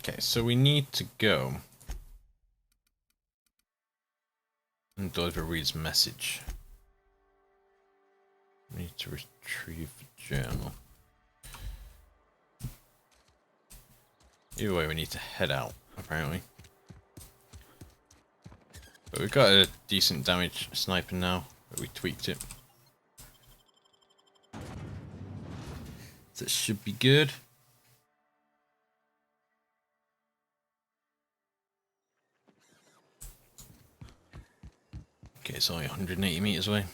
Okay, so we need to go and deliver Reed's message. We need to retrieve the journal. Either way, we need to head out, apparently. But we've got a decent damage sniper now, but we tweaked it. So it should be good. Okay, it's only 180 meters away.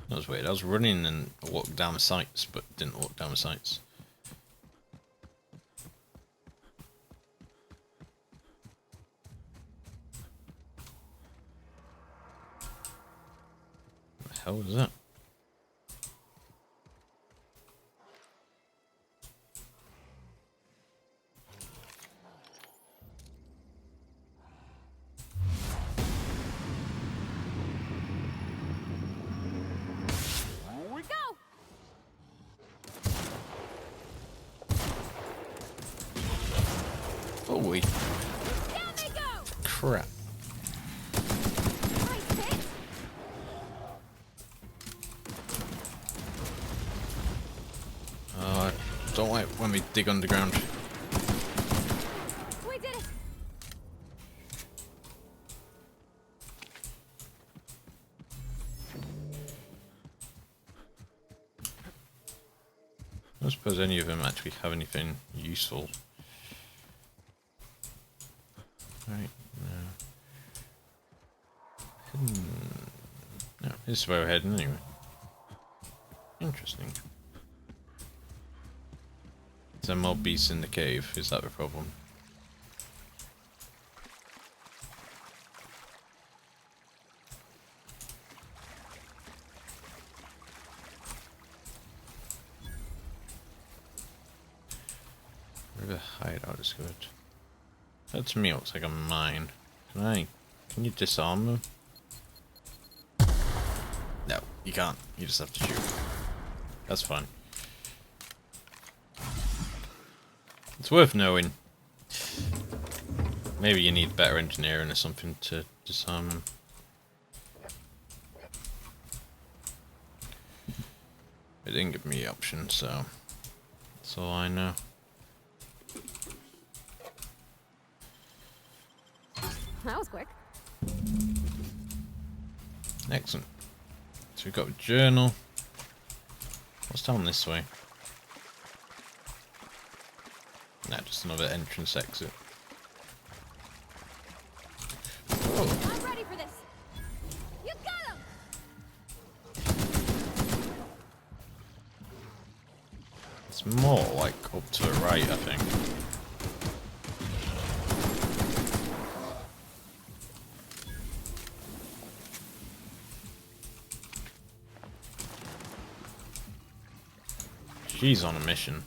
That was weird. I was running and walked down the sights, but didn't walk down the sights. What the hell was that? Holy crap. I don't like when we dig underground. We did it. I don't suppose any of them actually have anything useful. Right, no. No, this is where we're heading anyway. Interesting. Is there more beasts in the cave? Is that the problem? Where the hideout is good. That to me looks like a mine. Can you disarm them? No, you can't. You just have to shoot. That's fine. It's worth knowing. Maybe you need better engineering or something to disarm them. It didn't give me the option, so that's all I know. That was quick. Excellent. So we've got a journal. What's down this way? Nah, just another entrance exit. Oh. I'm ready for this. You got him. It's more like up to the right, I think. She's on a mission.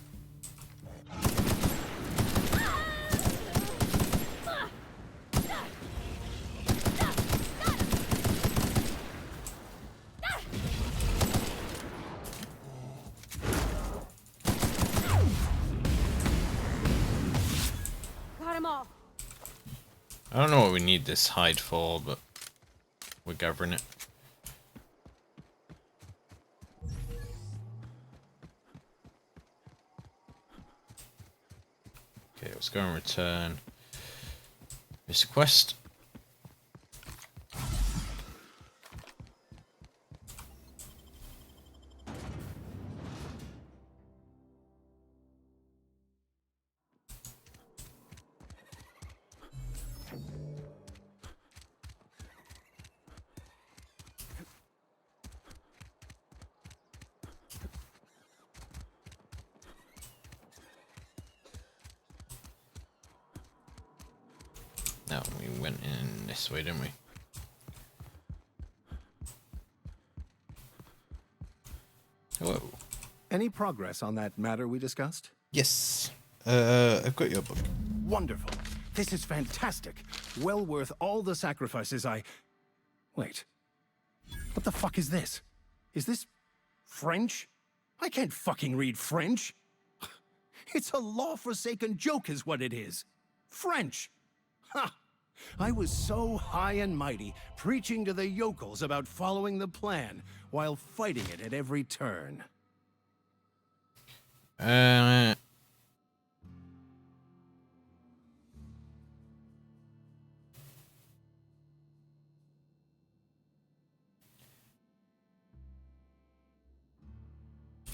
Got them all. I don't know what we need this hide for, but we're gathering it. Okay, let's go and return this quest. No, we went in this way, didn't we? Hello. Any progress on that matter we discussed? Yes. I've got your book. Wonderful. This is fantastic. Well worth all the sacrifices I... Wait. What the fuck is this? Is this French? I can't fucking read French. It's a law-forsaken joke is what it is. French. Ha! I was so high and mighty, preaching to the yokels about following the plan, while fighting it at every turn.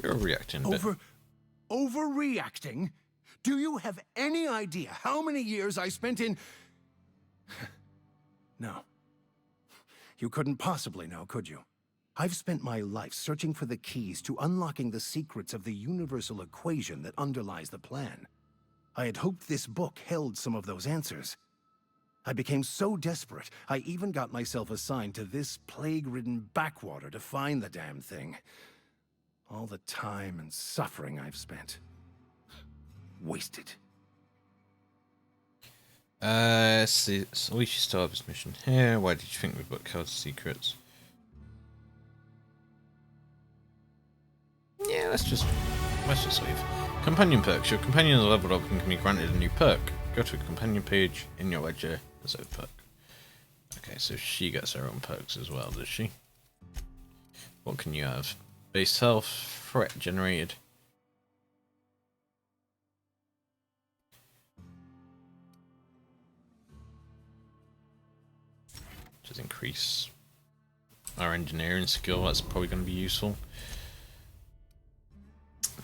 You're reacting a bit. Overreacting? Do you have any idea how many years I spent in... No. You couldn't possibly know, could you? I've spent my life searching for the keys to unlocking the secrets of the universal equation that underlies the plan. I had hoped this book held some of those answers. I became so desperate, I even got myself assigned to this plague-ridden backwater to find the damn thing. All the time and suffering I've spent. Wasted. See, so we should start this mission here. Why did you think we'd got code secrets? Yeah, let's just leave. Companion perks. Your companion is leveled up and can be granted a new perk. Go to a companion page in your ledger. There's a perk. Okay, so she gets her own perks as well, does she? What can you have? Base health, threat generated. Just increase our engineering skill. That's probably going to be useful.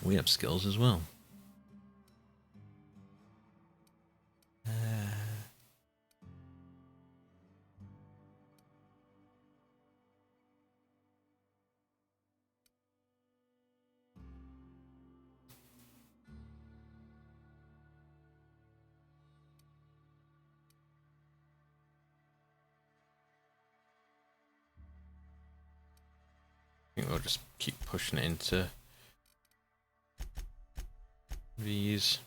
We have skills as well. I think we'll just keep pushing it into these.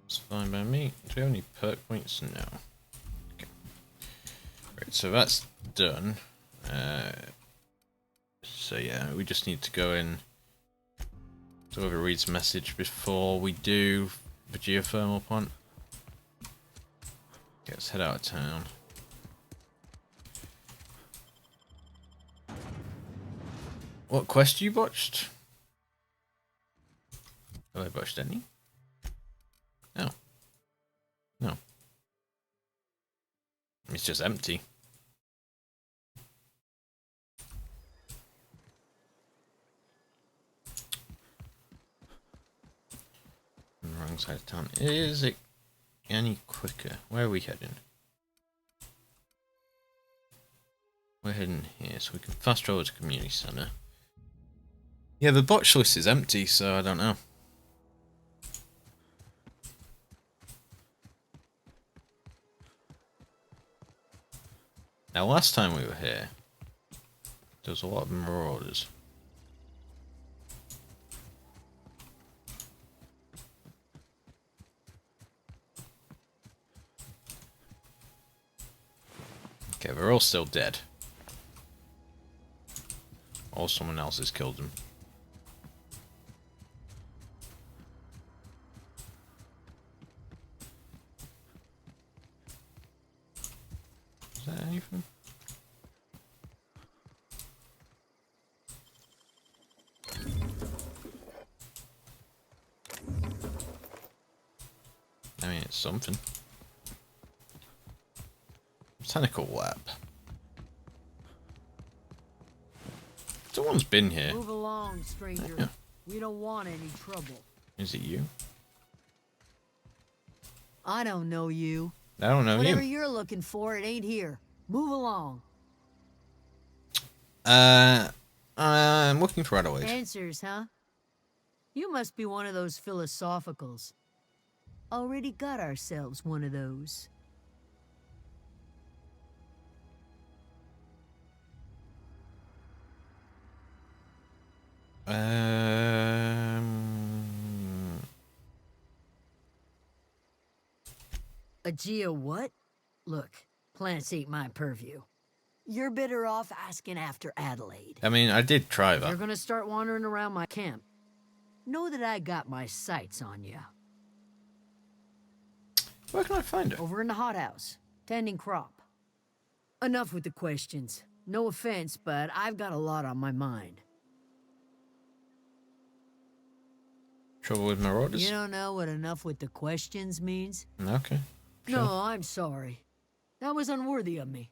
It's fine by me. Do we have any perk points? No. Okay. Right, so that's done. So yeah, we just need to go in to whoever reads message before we do the geothermal plant. Okay, let's head out of town. What quest you botched? Have I botched any? No. No. It's just empty. On the wrong side of town. Is it any quicker? Where are we heading? We're heading here, so we can fast travel to community center. Yeah, the botch list is empty, so I don't know. Now, last time we were here, there was a lot of marauders. Okay, they're all still dead. Or someone else has killed them. Is that anything? I mean, it's something. Botanical lab. Someone's been here. Move along, stranger. Yeah. We don't want any trouble. Is it you? I don't know you. I don't know Whatever you. you're looking for, it ain't here. Move along. I'm looking for Adelaide. Answers, huh? You must be one of those philosophicals. Already got ourselves one of those. A Geo what? Look, plants ain't my purview. You're better off asking after Adelaide. I mean, I did try You're that. gonna start wandering around my camp. Know that I got my sights on you. Where can I find her? Over in the hothouse, tending crop. Enough with the questions. No offense, but I've got a lot on my mind. Trouble with marauders? You don't know what enough with the questions means? Okay. Sure. No, I'm sorry. That was unworthy of me.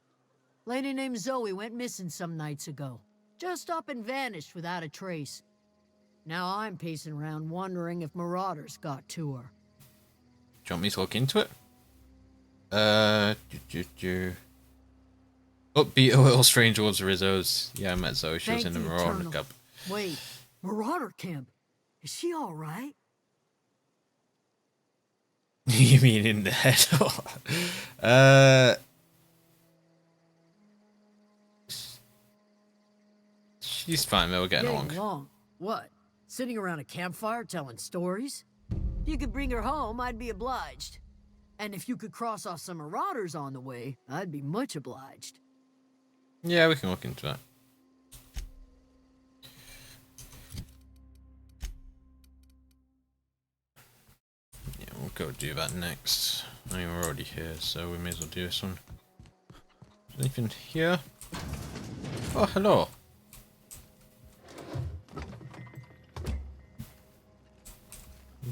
Lady named Zoe went missing some nights ago. Just up and vanished without a trace. Now I'm pacing around wondering if marauders got to her. Do you want me to look into it? Upbeat a little strange towards the Rizzos. Yeah, I met Zoe. She was in the Thank the Marauder Eternal. Cup. Wait, Marauder Camp? Is she alright? You mean in the head? She's fine, though. We're getting along. What? Sitting around a campfire telling stories? If you could bring her home, I'd be obliged. And if you could cross off some marauders on the way, I'd be much obliged. Yeah, we can look into that. Yeah, we'll go do that next. I mean, we're already here, so we may as well do this one. Is there anything here? Oh, hello.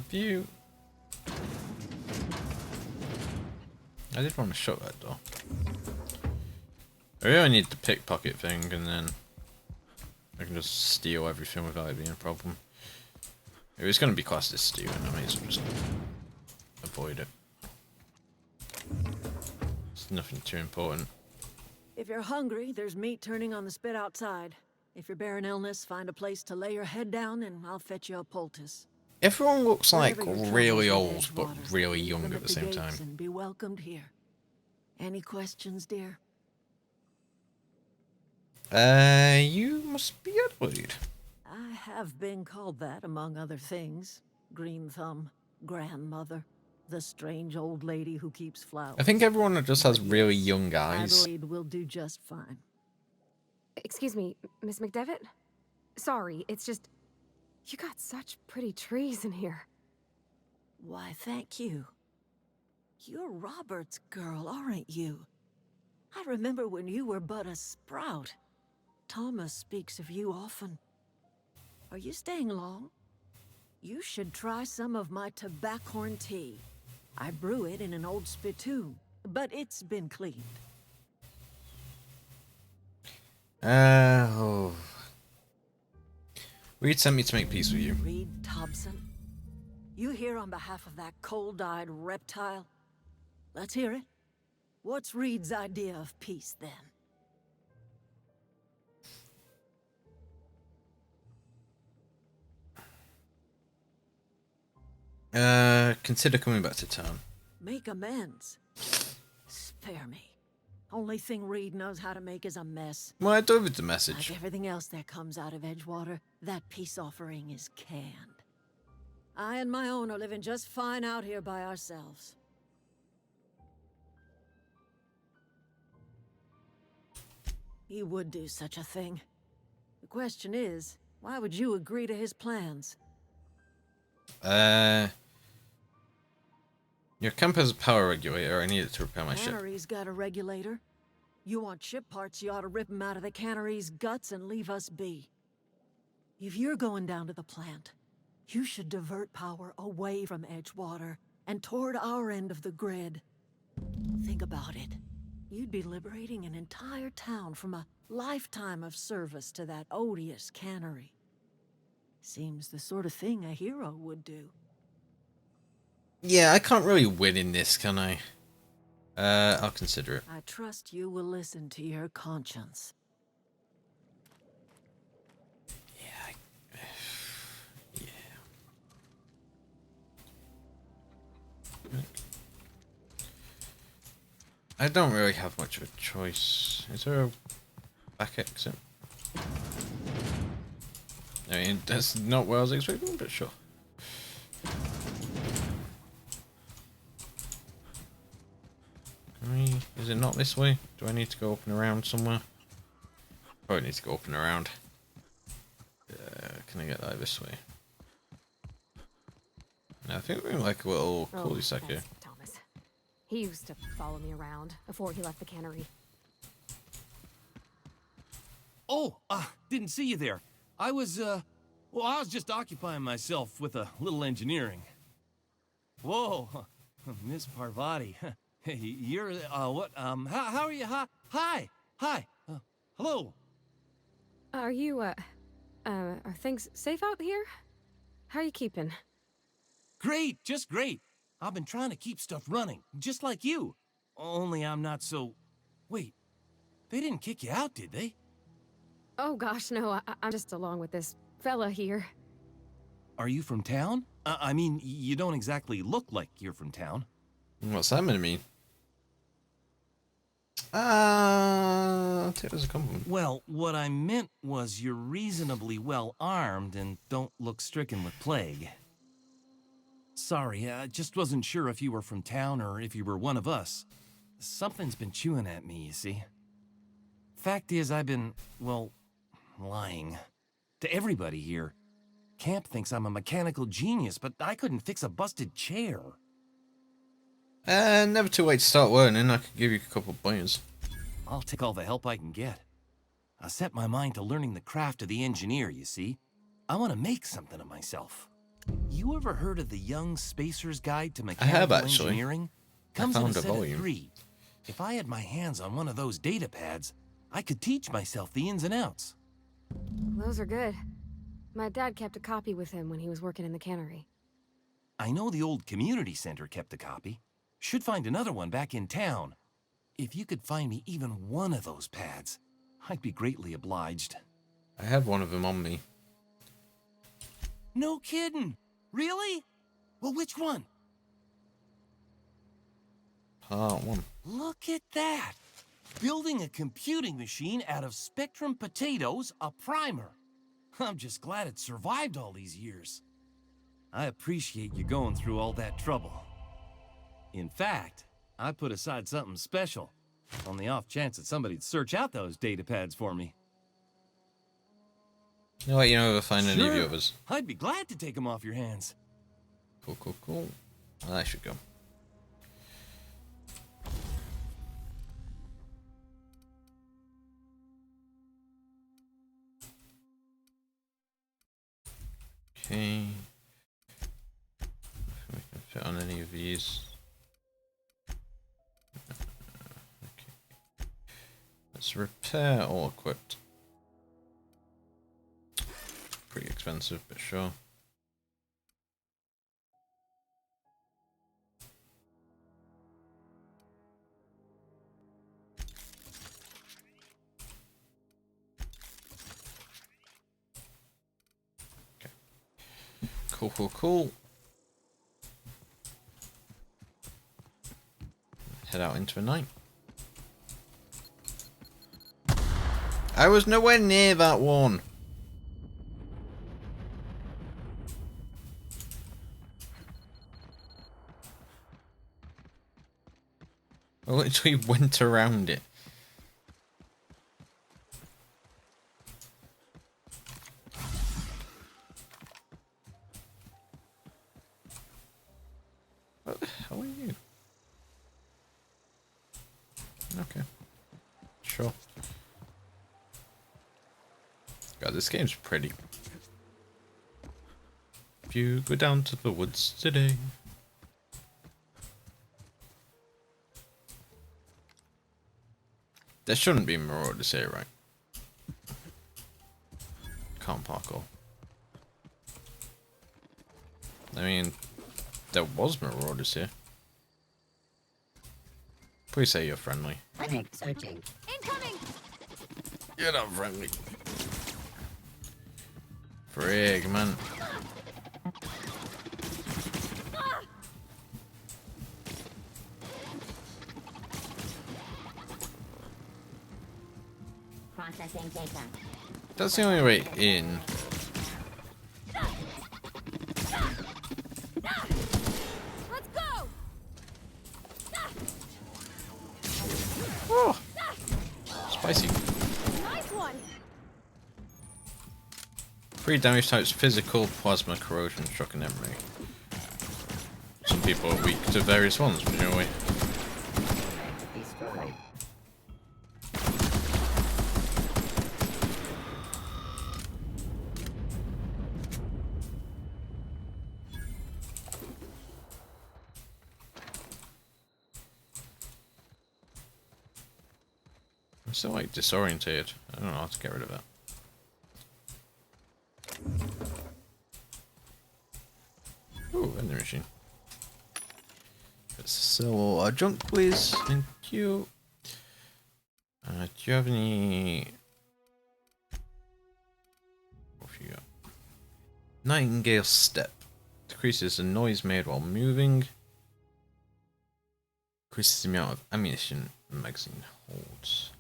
View. I did want to shut that door. I really need the pickpocket thing, and then I can just steal everything without it being a problem. If it's going to be classed as stealing, I may as well just avoid it. It's nothing too important. If you're hungry, there's meat turning on the spit outside. If you're bearing illness, find a place to lay your head down and I'll fetch you a poultice. Everyone looks like Wherever your really travels old, with but Edgewater, really meet young them at the the same gates time. And be welcomed here. Any questions, dear? You must be Adelaide. I have been called that, among other things. Green Thumb, grandmother, the strange old lady who keeps flowers. I think everyone just has really young eyes. Adelaide will do just fine. Excuse me, Miss McDevitt? Sorry, it's just... You got such pretty trees in here. Why, thank you. You're Robert's girl, aren't you? I remember when you were but a sprout. Thomas speaks of you often. Are you staying long? You should try some of my tobaccorn tea. I brew it in an old spittoon, but it's been cleaned. Oh. Reed sent me to make peace with you. Reed Thompson? You here on behalf of that cold-eyed reptile? Let's hear it. What's Reed's idea of peace, then? Consider coming back to town. Make amends. Spare me. Only thing Reed knows how to make is a mess. Well, I delivered the message. Like everything else that comes out of Edgewater, that peace offering is canned. I and my own are living just fine out here by ourselves. He would do such a thing. The question is, why would you agree to his plans? Your camp has a power regulator. I need it to repair my ship. Cannery's got a regulator. You want ship parts, you ought to rip them out of the cannery's guts and leave us be. If you're going down to the plant, you should divert power away from Edgewater and toward our end of the grid. Think about it. You'd be liberating an entire town from a lifetime of service to that odious cannery. Seems the sort of thing a hero would do. Yeah, I can't really win in this, can I? I'll consider it. I trust you will listen to your conscience. Yeah. I don't really have much of a choice. Is there a back exit? I mean, that's not what I was expecting, but sure. Can we... Is it not this way? Do I need to go up and around somewhere? Probably need to go up and around. Can I get that this way? No, I think we're in like a little cul-de-sac here. That's Thomas. He used to follow me around before he left the cannery. Oh, didn't see you there. I was just occupying myself with a little engineering. Whoa, Miss Parvati. Hey, you're, what, how are you? Hi, hello. Are you, are things safe out here? How are you keeping? Great, just great. I've been trying to keep stuff running, just like you. Only I'm not so... Wait, they didn't kick you out, did they? Oh gosh, no, I'm just along with this fella here. Are you from town? I mean, you don't exactly look like you're from town. What's that mean to me? Take it as a compliment. Well, what I meant was you're reasonably well armed and don't look stricken with plague. Sorry, I just wasn't sure if you were from town or if you were one of us. Something's been chewing at me, you see. Fact is, I've been, well, lying. To everybody here. Camp thinks I'm a mechanical genius, but I couldn't fix a busted chair. Never too late to start learning. I could give you a couple of pointers. I'll take all the help I can get. I set my mind to learning the craft of the engineer, you see. I want to make something of myself. You ever heard of the Young Spacer's Guide to Mechanical Engineering? Comes in a set of 3. If I had my hands on one of those data pads, I could teach myself the ins and outs. Those are good. My dad kept a copy with him when he was working in the cannery. I know the old community center kept a copy. Should find another one back in town. If you could find me even one of those pads, I'd be greatly obliged. I have one of them on me. No kidding. Really? Well, which one? Part 1. Look at that. Building a computing machine out of Spectrum potatoes, a primer. I'm just glad it survived all these years. I appreciate you going through all that trouble. In fact, I put aside something special, on the off chance that somebody'd search out those data pads for me. I'll let you know if I find any of the others. I'd be glad to take them off your hands. Cool. Well, I should go. Okay. If we can fit on any of these. Okay. Let's repair all equipped. Pretty expensive, but sure. Cool. Head out into the night. I was nowhere near that one. I literally went around it. What the hell are you? Okay. Sure. God, this game's pretty. If you go down to the woods today. There shouldn't be marauders here, right? Can't parkour. I mean, there was marauders here. Please say you're friendly. Clinic searching. Incoming! You're not friendly. Frig, man. Processing data. That's the only way in. Let's go! Oh! Spicy. Nice one. 3 damage types: physical, plasma, corrosion, shock, and memory. Some people are weak to various ones, presumably. Destroyed. I'm still like disorientated. I don't know how to get rid of that. Ooh, vending machine. Let's sell all our junk, please. Thank you. Do you have any? What have you got? Nightingale step. Decreases the noise made while moving. Increases the amount of ammunition the magazine holds.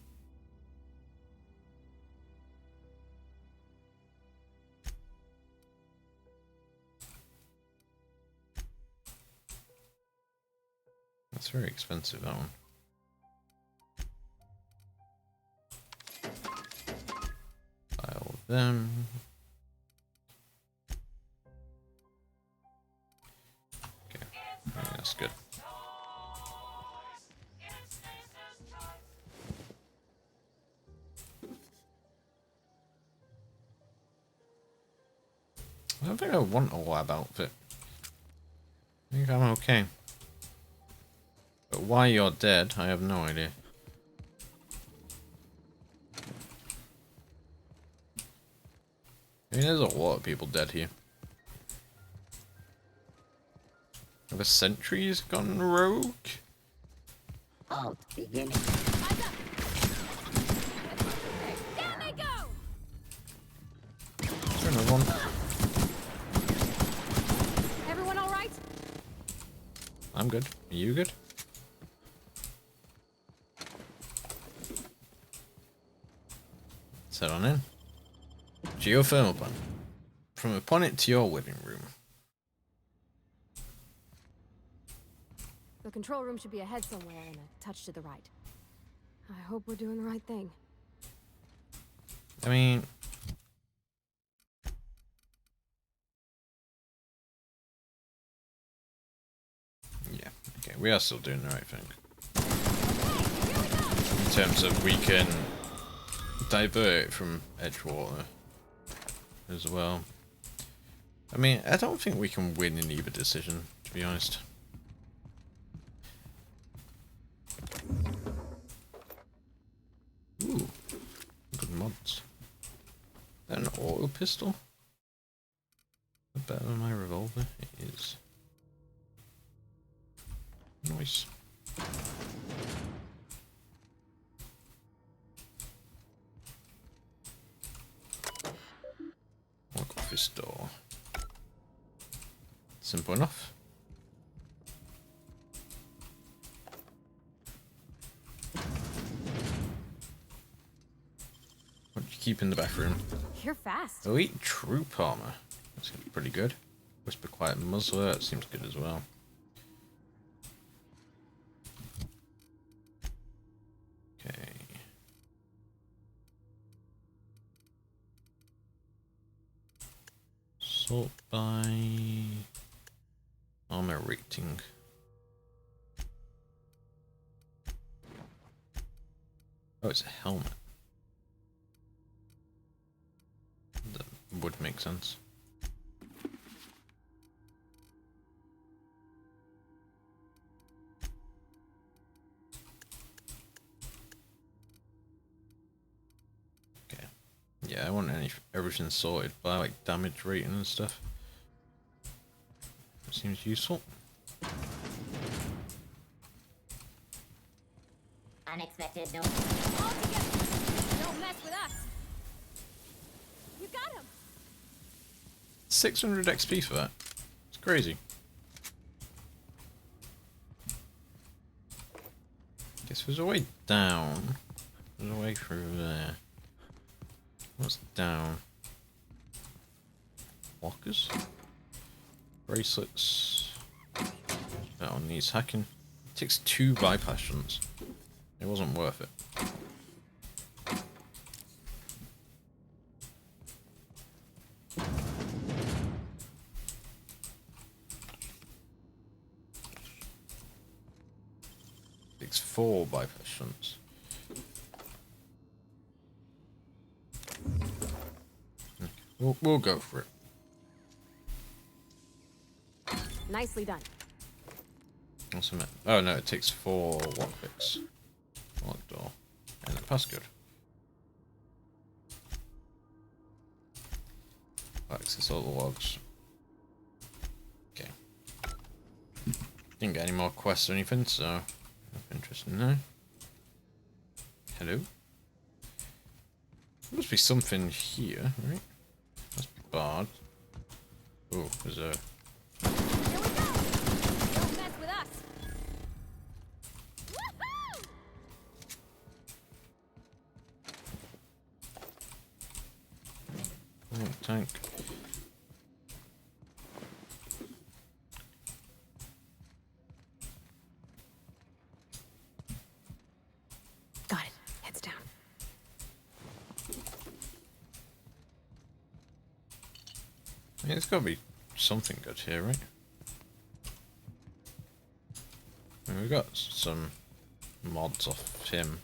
That's very expensive, that one. File them. Okay, I think that's good. I don't think I want a lab outfit. I think I'm okay. But why you're dead, I have no idea. I mean, there's a lot of people dead here. Have the sentries gone rogue? Halt. Beginning. Down they go. Is there another one? Everyone all right? I'm good. Are you good? Let's head on in. Geothermal plant. From the planet to your living room. The control room should be ahead somewhere and a touch to the right. I hope we're doing the right thing. I mean... yeah, okay, we are still doing the right thing. In terms of we can divert it from Edgewater as well. I mean, I don't think we can win in either decision, to be honest. Ooh, good mods. Is that an auto pistol? Better than my revolver? It is. Nice. Lock office door. Simple enough. What do you keep in the bathroom? You're fast. Elite troop armor. That's pretty good. Whisper quiet muzzler. That seems good as well. Okay. Sort by armor rating. Oh, it's a helmet. That would make sense. Okay. Yeah, I want everything sorted by like damage rating and stuff. That seems useful. Unexpected. No. All together. Don't mess with us. You got him. 600 XP for that. It's crazy. Guess there's a way down. There's a way through there. What's down? Lockers? Bracelets. That one needs hacking. It takes 2 bypass shunts. It wasn't worth it. Takes 4 bypass shunts. Okay, we'll go for it. Nicely done. What's a minute? Oh no, it takes 4 lockpicks. Lock door. And a passcode. Access all the logs. Okay. Didn't get any more quests or anything, so nothing interesting there. Hello? There must be something here, right? That's barred. Oh, there's a... Here we go! Don't mess with us! Woohoo! Oh, tank. Got it. Heads down. I mean, there's got to be something good here, right? I mean, we got some mods off him.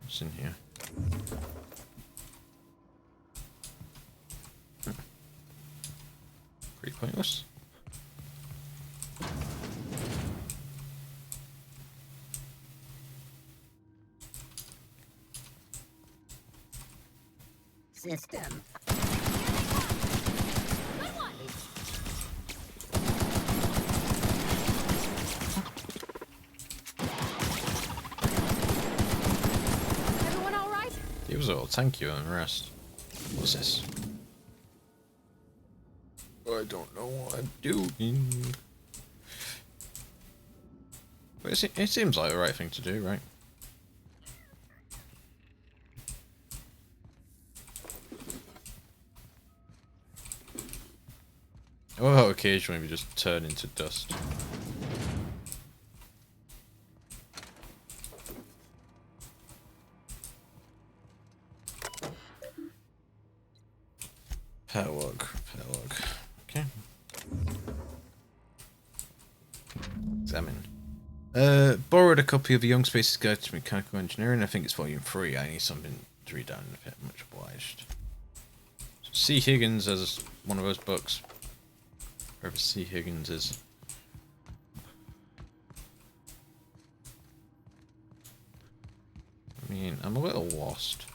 What's in here? Pretty pointless. System. Good one! Everyone all right? He was all thank you and rest. What's this? I don't know what I'm doing. But it seems like the right thing to do, right? Oh, occasionally we just turn into dust. Power log. Okay. Examine. Borrowed a copy of a Young Space's Guide to Mechanical Engineering. I think it's volume 3. I need something to read down a bit. Much obliged. C. Higgins has one of those books. Wherever C. Higgins is. I mean, I'm a little lost.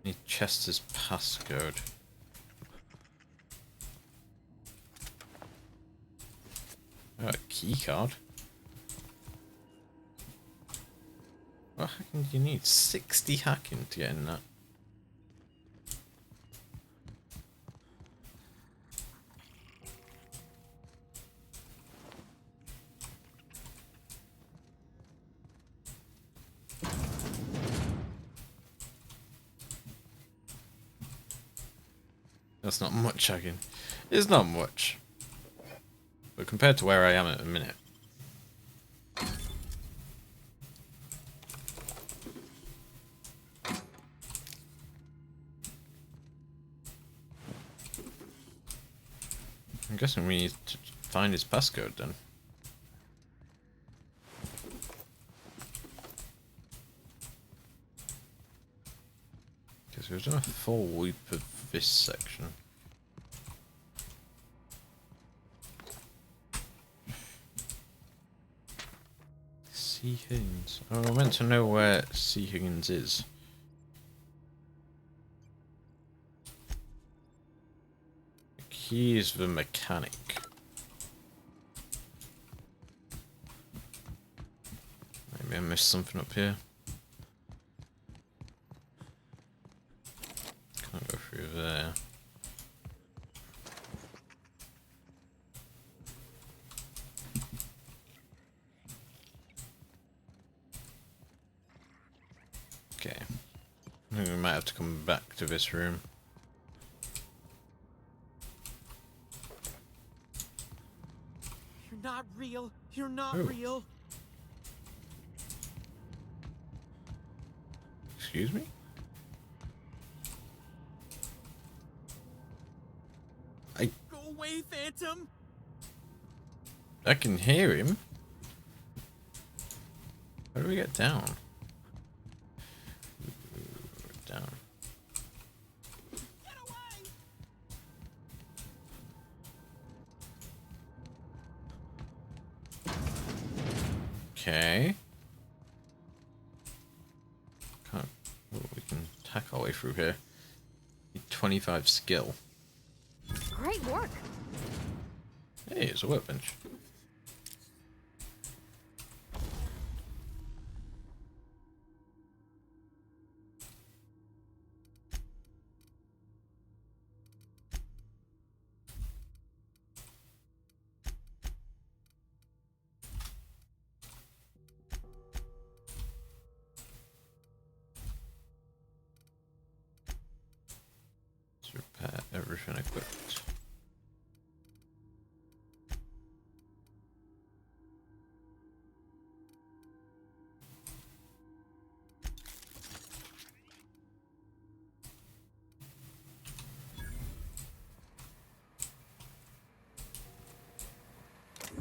Need Chester's passcode. Oh, a key card. What hacking do you need? 60 hacking to get in that. That's not much hacking. It's not much. But compared to where I am at the minute. I'm guessing we need to find his passcode then. Because we've done a full loop of this section. C. Higgins. Oh, I meant to know where C. Higgins is. He's the mechanic. Maybe I missed something up here. Can't go through there. I think we might have to come back to this room. You're not real. You're not Ooh. real. Excuse me? Go away, Phantom. I can hear him. How do we get down? Down. Get away. Okay. Can't. Well, we can hack our way through here. 25 skill. Great work. Hey, it's a workbench. Let's repair everything equipped.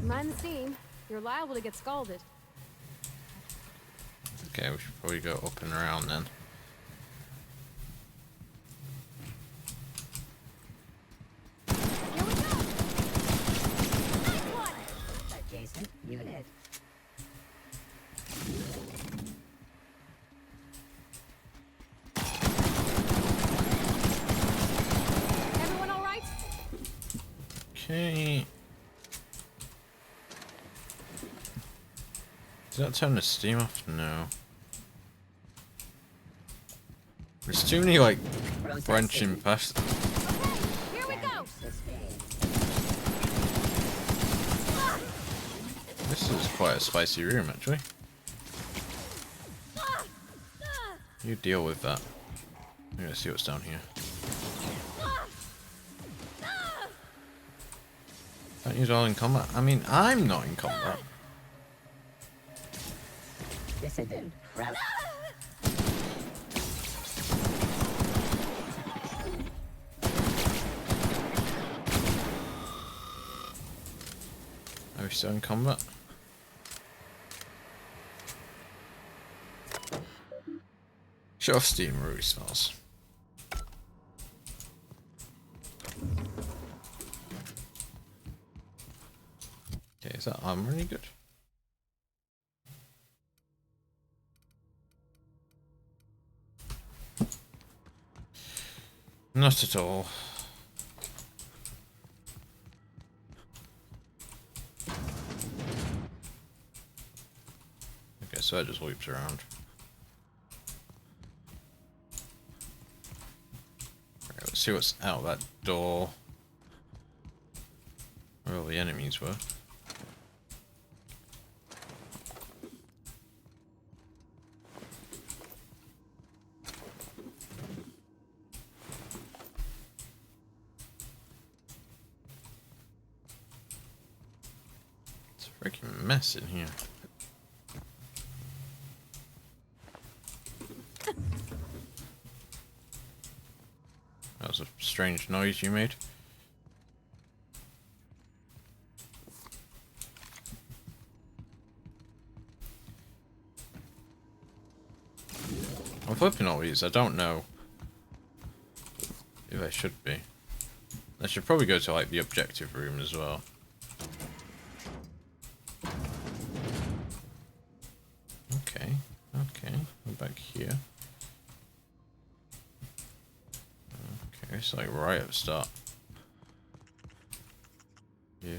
Mind the steam. You're liable to get scalded. Okay, we should probably go up and around then. Here we go! Nice one! Adjacent unit. Everyone all right? Okay. Does that turn the steam off? No. There's too many, like, branching past. Okay, here we go! This is quite a spicy room, actually. You deal with that. I'm gonna see what's down here. Don't use all in combat. I mean, I'm not in combat. Dissident route. Are we still in combat? Shut off steam restarts. Okay, is that armor any good? Not at all. Okay, so that just loops around. Alright, let's see what's out that door. Where all the enemies were. It's a freaking mess in here. That was a strange noise you made. I'm flipping all these. I don't know if I should be. I should probably go to like the objective room as well. Okay, okay, we're back here. Okay, it's like right at the start. Yeah.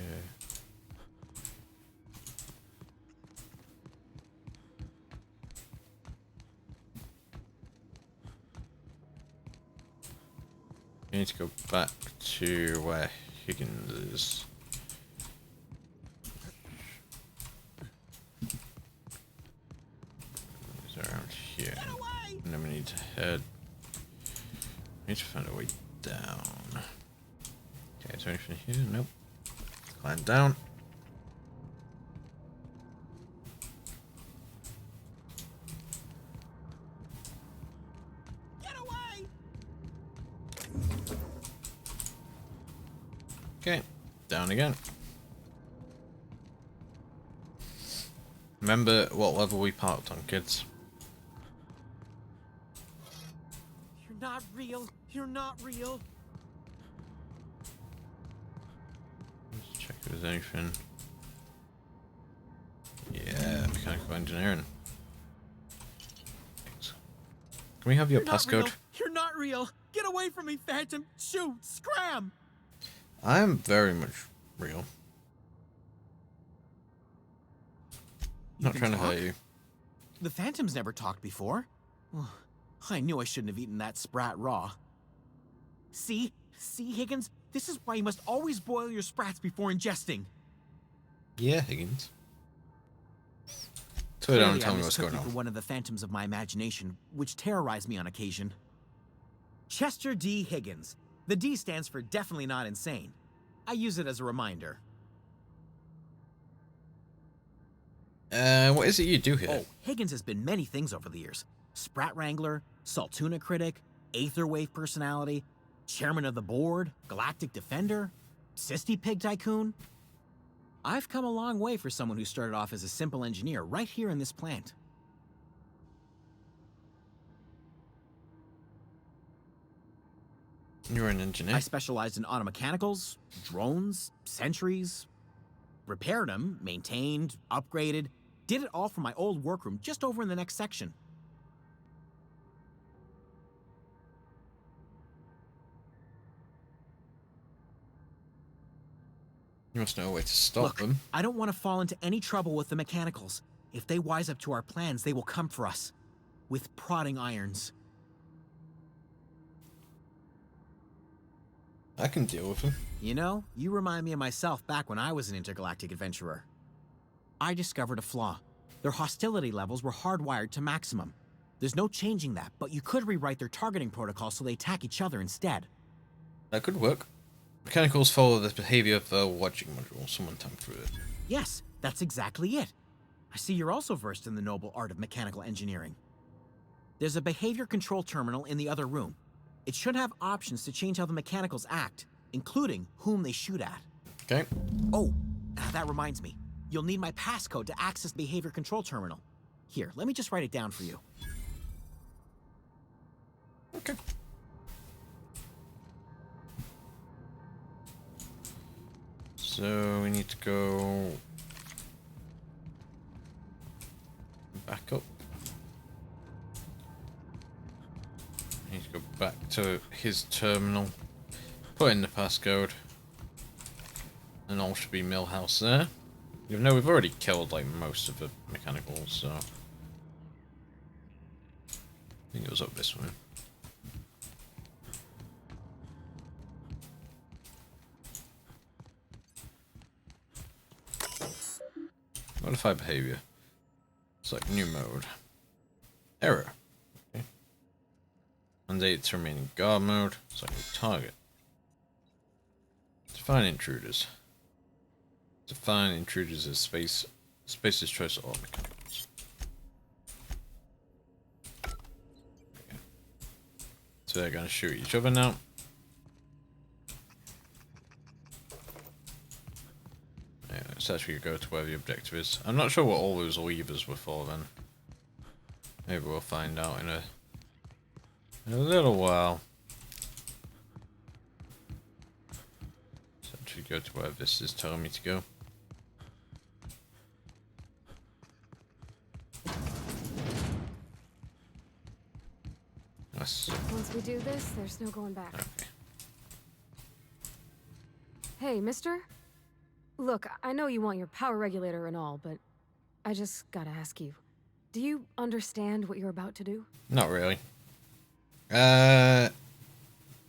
I need to go back to where Higgins is. He's around here. And then we need to head Need to find a way down. Okay, is there anything here? Nope. Climb down. Get away! Okay, down again. Remember what level we parked on, kids. You're not real. You're not real. Let's check if there's anything. Yeah, mechanical engineering. Thanks. Can we have your You're not real. passcode? You're not real. Get away from me, Phantom. Shoot. Scram. I am very much real. Not can trying to talk? hurt you. The Phantom's never talked before. Ugh, I knew I shouldn't have eaten that sprat raw. See? See, Higgins? This is why you must always boil your sprats before ingesting. Yeah, Higgins. So don't Clearly, tell I me what's mistook going you for on. one of the phantoms of my imagination, which terrorized me on occasion. Chester D. Higgins. The D stands for definitely not insane. I use it as a reminder. What is it you do here? Oh, Higgins has been many things over the years. Sprat Wrangler, Saltuna Critic, Aetherwave Personality, Chairman of the Board, Galactic Defender, Sisty Pig Tycoon. I've come a long way for someone who started off as a simple engineer right here in this plant. You're an engineer. I specialized in automechanicals, drones, sentries, repaired them, maintained, upgraded, did it all from my old workroom just over in the next section. You must know a way to stop Look, them. I don't want to fall into any trouble with the mechanicals. If they wise up to our plans, they will come for us. With prodding irons. I can deal with them. You know, you remind me of myself back when I was an intergalactic adventurer. I discovered a flaw. Their hostility levels were hardwired to maximum. There's no changing that, but you could rewrite their targeting protocol so they attack each other instead. That could work. Mechanicals follow the behavior of the watching module. Someone time through it. Yes, that's exactly it. I see you're also versed in the noble art of mechanical engineering. There's a behavior control terminal in the other room. It should have options to change how the mechanicals act, including whom they shoot at. Okay. Oh, that reminds me. You'll need my passcode to access the behavior control terminal. Here, let me just write it down for you. Okay. So we need to go back up. I need to go back to his terminal. Put in the passcode. And all should be Millhouse there. Even though we've already killed like most of the mechanicals, so I think it was up this way. Modify behavior. Select new mode. Error. Okay. Mandate to remain in guard mode. Select new target. Define intruders. Define intruders as space's choice of all mechanicals. Okay. So they're gonna shoot each other now. Yeah, let's actually go to where the objective is. I'm not sure what all those levers were for then. Maybe we'll find out in a little while. Let's actually go to where this is telling me to go. Nice. Once we do this, there's no going back. Okay. Hey, mister? Look, I know you want your power regulator and all, but I just gotta ask you. Do you understand what you're about to do? Not really. I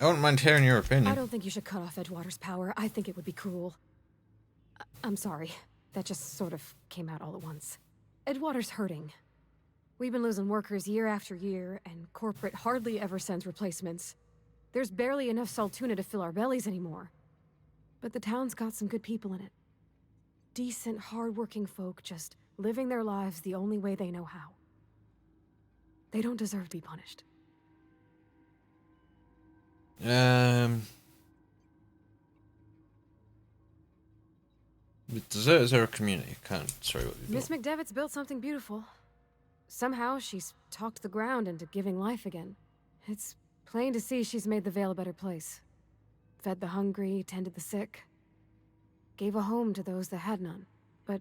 wouldn't mind hearing your opinion. I don't think you should cut off Edgewater's power. I think it would be cruel. I'm sorry. That just sort of came out all at once. Edgewater's hurting. We've been losing workers year after year, and corporate hardly ever sends replacements. There's barely enough Saltuna to fill our bellies anymore. But the town's got some good people in it. Decent, hard-working folk just living their lives the only way they know how. They don't deserve to be punished. The deserters are a community. Sorry, what you Miss McDevitt's built something beautiful. Somehow she's talked the ground into giving life again. It's plain to see she's made the Vale a better place. Fed the hungry, tended the sick. Gave a home to those that had none. But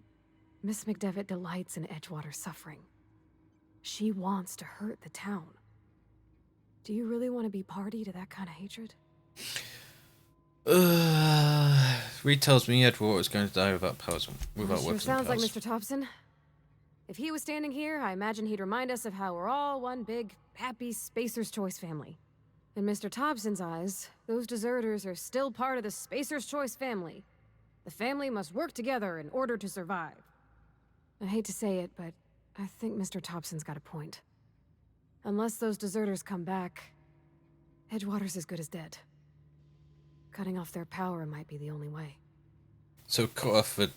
Miss McDevitt delights in Edgewater's suffering. She wants to hurt the town. Do you really want to be party to that kind of hatred? Reed tells me Edgewater is going to die without powers, without Sure weapons. sounds like Mr. Thompson. If he was standing here, I imagine he'd remind us of how we're all one big, happy Spacer's Choice family. In Mr. Thompson's eyes, those deserters are still part of the Spacer's Choice family. The family must work together in order to survive. I hate to say it, but I think Mr. Thompson's got a point. Unless those deserters come back, Edgewater's as good as dead. Cutting off their power might be the only way. So cut off the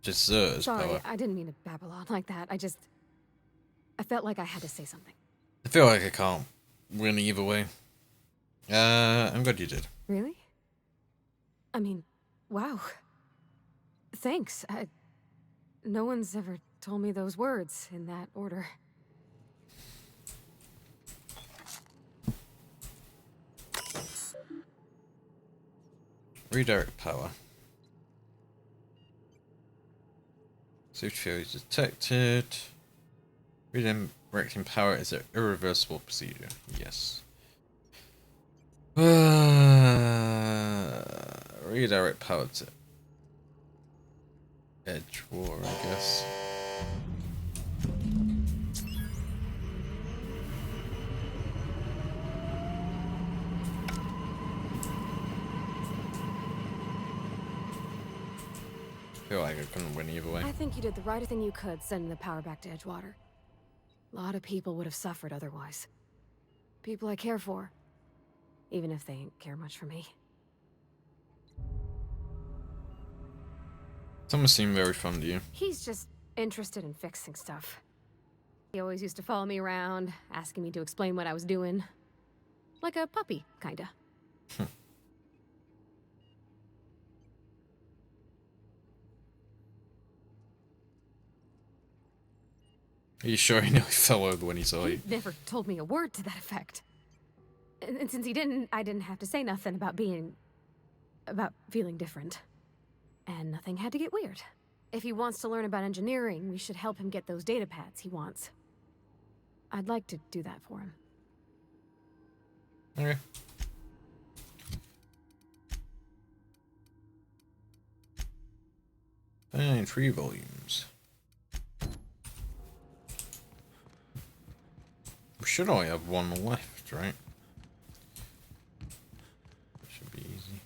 deserters' Sorry, power. I didn't mean to babble on like that. I felt like I had to say something. I feel like I can't win either way. I'm glad you did. Really? I mean, wow. Thanks. No one's ever told me those words in that order. Redirect power. Safety failure detected. Redirecting power is an irreversible procedure. Yes. Redirect power to Edgewater, I guess. I feel like I couldn't win either way. I think you did the right thing you could sending the power back to Edgewater. A lot of people would have suffered otherwise. People I care for. Even if they ain't care much for me. Someone seemed very fond of you. He's just interested in fixing stuff. He always used to follow me around, asking me to explain what I was doing. Like a puppy, kinda. Are you sure he nearly fell over when he saw you? He never told me a word to that effect. And since he didn't, I didn't have to say nothing about feeling different. And nothing had to get weird. If he wants to learn about engineering, we should help him get those data pads he wants. I'd like to do that for him. Okay. Fine, 3 volumes. We should only have 1 left, right? That should be easy.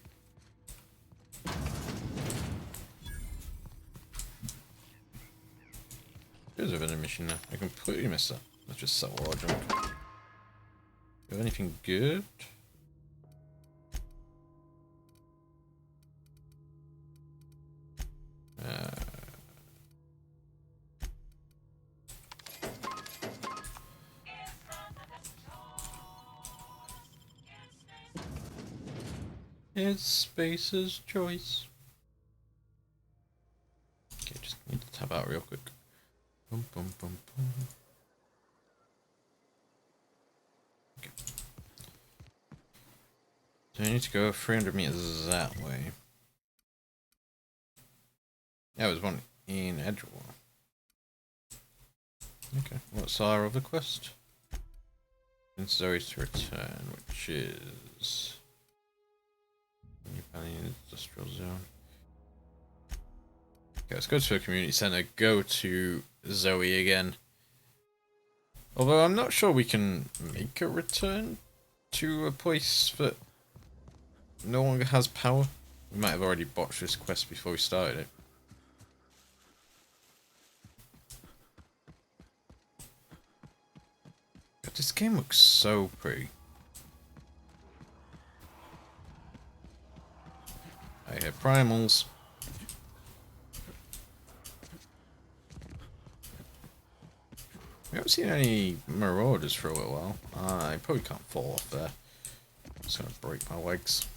There's a vending machine there. I completely missed that. Let's just sell all our junk. You have anything good? It's Spacer's Choice. Okay, just need to tab out real quick. Boom, boom, boom, boom. Okay. So I need to go 300 meters that way. Yeah, there's one in Edgewater. Okay, what's our other quest? It's Zoe's to return, which is New Valley Industrial Zone. Okay, let's go to a community center, go to Zoe again. Although I'm not sure we can make a return to a place that no longer has power. We might have already botched this quest before we started it. God, this game looks so pretty. primals. We haven't seen any marauders for a little while. I probably can't fall off there. Just gonna break my legs.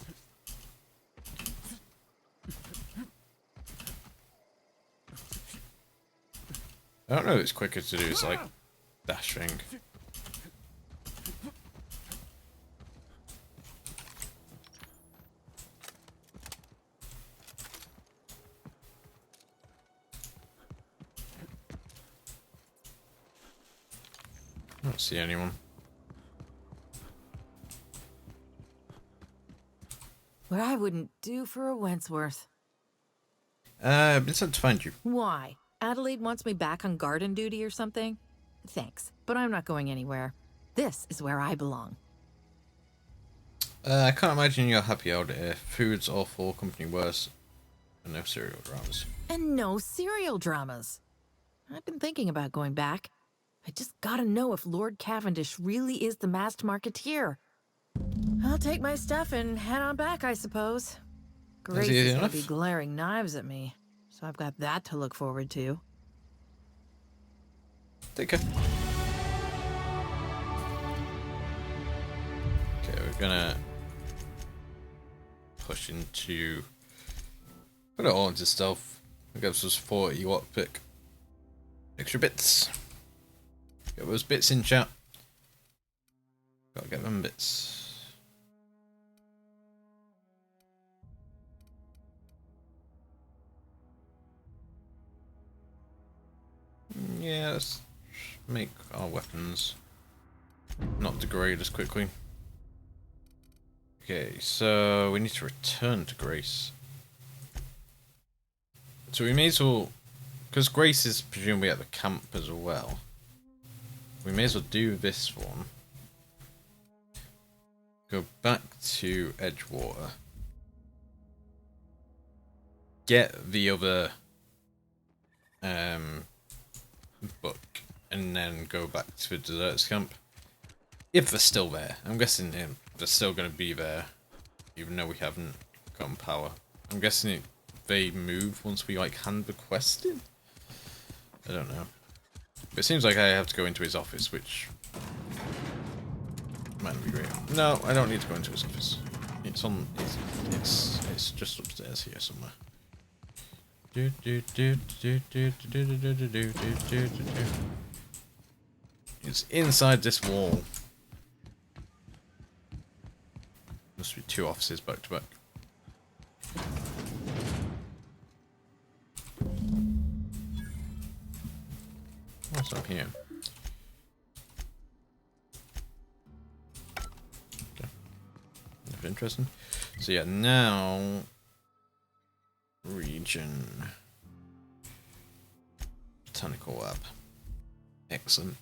I don't know if it's quicker to do, it's like dashing. I don't see anyone. What I wouldn't do for a Wentworth. I've been sent to find you. Why? Adelaide wants me back on garden duty or something? Thanks, but I'm not going anywhere. This is where I belong. I can't imagine you're happy out here. Food's awful, company worse, and no serial dramas. And no serial dramas. I've been thinking about going back. I just gotta know if Lord Cavendish really is the masked marketeer. I'll take my stuff and head on back, I suppose. Grace is gonna be glaring knives at me, so I've got that to look forward to. Take care. Okay, we're gonna push into... Put it all into stealth. It gives us 40 lockpick. Extra bits. Get those bits in, chat. Gotta get them bits. Yeah, let's make our weapons not degrade as quickly. Okay, so we need to return to Grace. So we may as well, because Grace is presumably at the camp as well, we may as well do this one. Go back to Edgewater. Get the other book, and then go back to the deserters camp. If they're still there. I'm guessing they're still going to be there, even though we haven't gotten power. I'm guessing they move once we like hand the quest in? I don't know. But it seems like I have to go into his office, which might be great. No, I don't need to go into his office. It's on. It's just upstairs here somewhere. It's inside this wall. Must be 2 offices back to back. What's up here? Okay. Nothing interesting. So yeah, now region botanical lab. Excellent.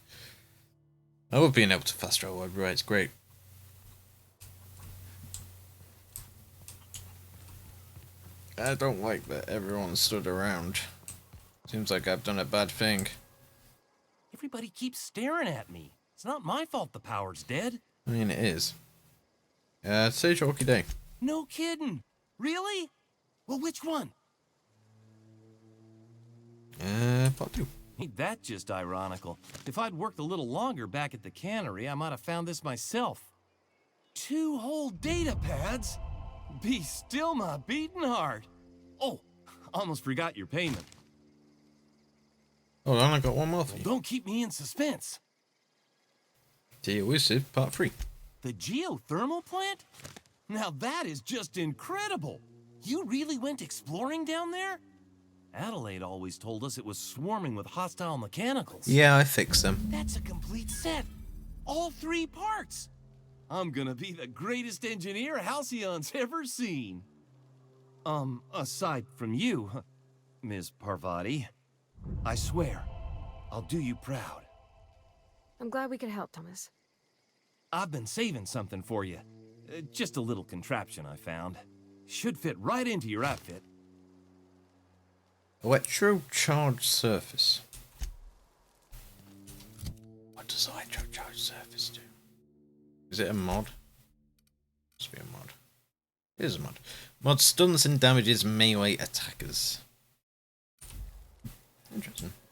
I love being able to fast travel everywhere, it's great. I don't like that everyone stood around. Seems like I've done a bad thing. Everybody keeps staring at me. It's not my fault the power's dead. I mean, it is. Say chalky day. No kidding. Really? Well, which one? Part 2. Ain't that just ironical? If I'd worked a little longer back at the cannery, I might have found this myself. 2 whole data pads? Be still my beating heart. Oh, almost forgot your payment. Hold on, I got one more for you. Don't keep me in suspense. Elusive, part 3. The geothermal plant? Now that is just incredible. You really went exploring down there? Adelaide always told us it was swarming with hostile mechanicals. Yeah, I fixed them. That's a complete set. All 3 parts. I'm gonna be the greatest engineer Halcyon's ever seen. Aside from you, Ms. Parvati, I swear, I'll do you proud. I'm glad we could help, Thomas. I've been saving something for you. Just a little contraption I found. Should fit right into your outfit. Electro-charged surface. What does electro-charged surface do? Is it a mod? Must be a mod. Here's a mod. Mod stuns and damages melee attackers. Interesting.